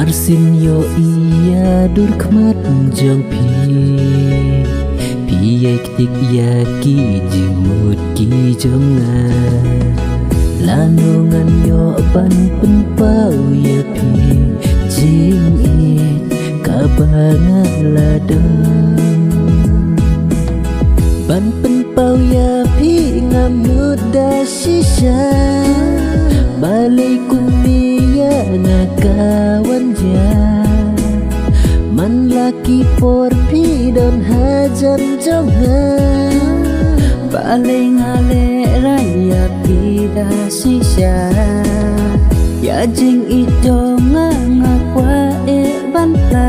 Marsin yo iya dur khmat jong pi ek tik ya ki jimut ki jonga lanungan yo ban pen pau ya pi jing it kabanga ladang ban pen pau ya pi ngam nut da shisha balai kumia ngakawan ja man laki por pi don hajan jonga balai ngale raya pi da shisha ya jing idonga ngakwa e banta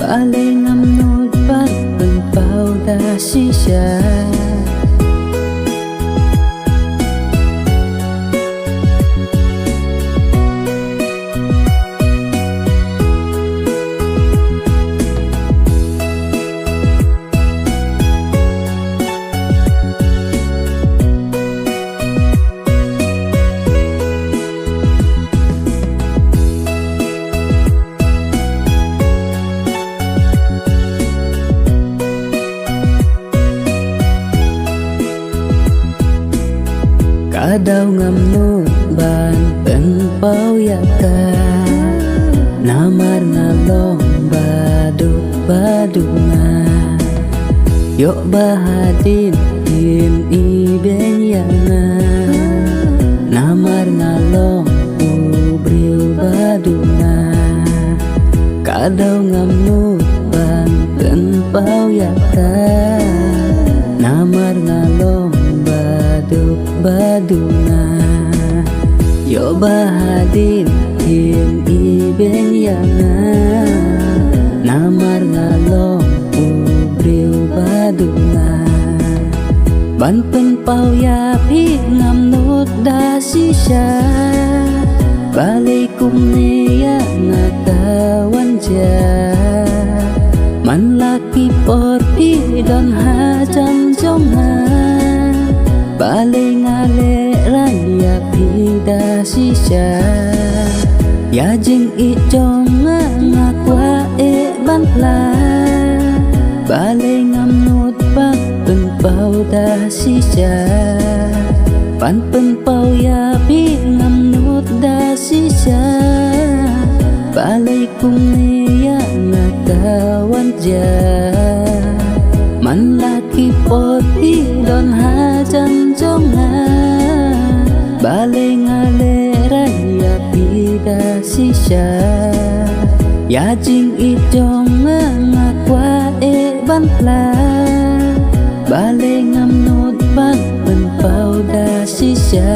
balai ngam nut ban pen pau da shisha Kadau ngam nut ban pen pau ya ka namar ngalong badunga yok bahadin in iben yana namar ngalong ubril badunga kadau ngam nut ban pen pau ya ka namar ngalong badunga yo bahadin him iben yana namar ngalong ubril badunga ban pen pau ya pi ngam nut da shisha balai kumnia ngakawan ja man laki por pi don hajan jonga balai ngale raya pi da shisha ya jing i jonga ngakwa e bantla balai ngam nut bak pen pau da shisha pan pen pau ya pi ngam nut da shisha balai kumnia ngakawan ja man laki por pi don hajan jonga balai ngale raya pi da shisha ya jing i jonga ngakwa e bantla balai ngam nut ban pen pau da shisha